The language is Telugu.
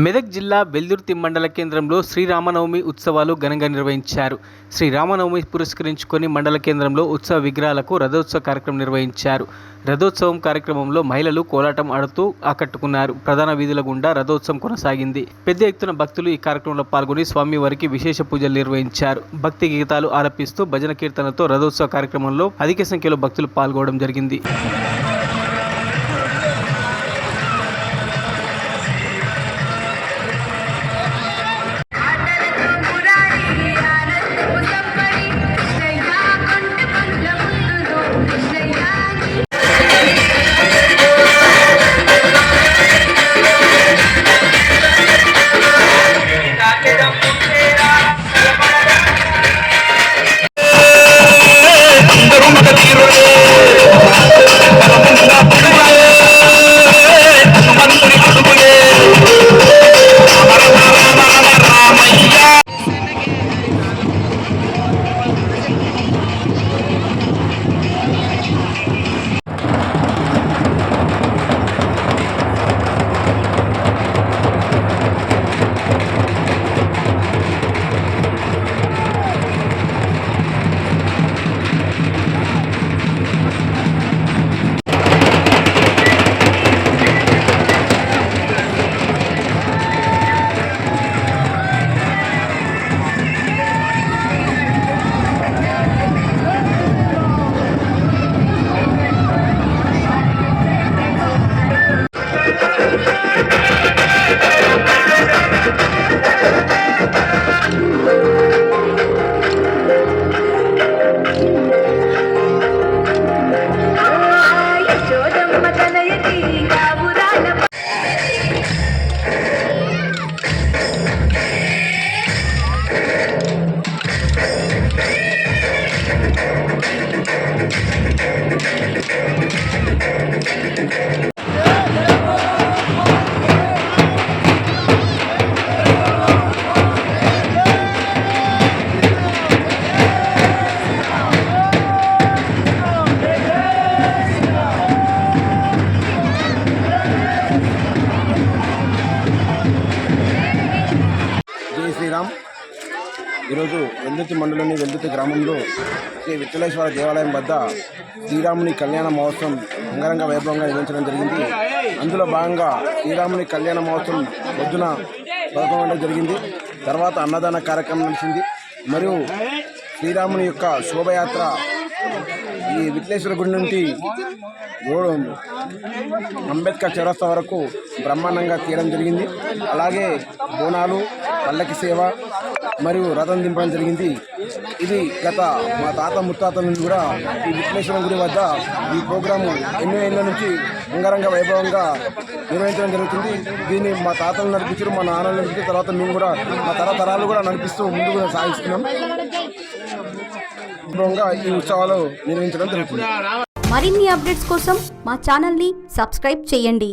మెదక్ జిల్లా వెల్దుర్తి మండల కేంద్రంలో శ్రీరామనవమి ఉత్సవాలు ఘనంగా నిర్వహించారు. శ్రీరామనవమి పురస్కరించుకొని మండల కేంద్రంలో ఉత్సవ విగ్రహాలకు రథోత్సవ కార్యక్రమం నిర్వహించారు. రథోత్సవం కార్యక్రమంలో మహిళలు కోలాటం ఆడుతూ ఆకట్టుకున్నారు. ప్రధాన వీధుల గుండా రథోత్సవం కొనసాగింది. పెద్ద ఎత్తున భక్తులు ఈ కార్యక్రమంలో పాల్గొని స్వామివారికి విశేష పూజలు నిర్వహించారు. భక్తి గీతాలు ఆలపిస్తూ భజన కీర్తనతో రథోత్సవ కార్యక్రమంలో అధిక సంఖ్యలో భక్తులు పాల్గొనడం జరిగింది. శ్రీరామ్ ఈరోజు వెల్దుర్తి మండలంలోని వెల్దుర్తి గ్రామంలో శ్రీ విఠలేశ్వర దేవాలయం వద్ద శ్రీరాముని కళ్యాణ మహోత్సవం అంగరంగ వైభవంగా నిర్వహించడం జరిగింది. అందులో భాగంగా శ్రీరాముని కళ్యాణ మహోత్సవం పొద్దున 11 జరిగింది. తర్వాత అన్నదాన కార్యక్రమం నడిచింది. మరియు శ్రీరాముని యొక్క శోభయాత్ర ఈ విఠలేశ్వర గుడి నుండి అంబేద్కర్ చౌరస్తా వరకు బ్రహ్మాండంగా తీయడం జరిగింది. అలాగే బోనాలు, పల్లకి సేవ మరియు రథం దింపడం జరిగింది. ఇది గత మా తాత ముత్తాతల నుండి కూడా ఈ విఠలేశ్వరం గుడి వద్ద ఈ ప్రోగ్రాము ఎన్నో ఏళ్ళ నుంచి అంగరంగ వైభవంగా నిర్వహించడం జరుగుతుంది. దీన్ని మా తాతలు నడిపించారు, మా నాన్నలు నడిపించారు, తర్వాత మేము కూడా మా తరతరాలు కూడా నడిపిస్తూ ముందుకు సాగిస్తున్నాం. వైభవంగా ఈ ఉత్సవాలు నిర్వహించడం జరుగుతుంది. మరిన్ని అప్డేట్స్ కోసం మా ఛానల్ని సబ్స్క్రైబ్ చేయండి.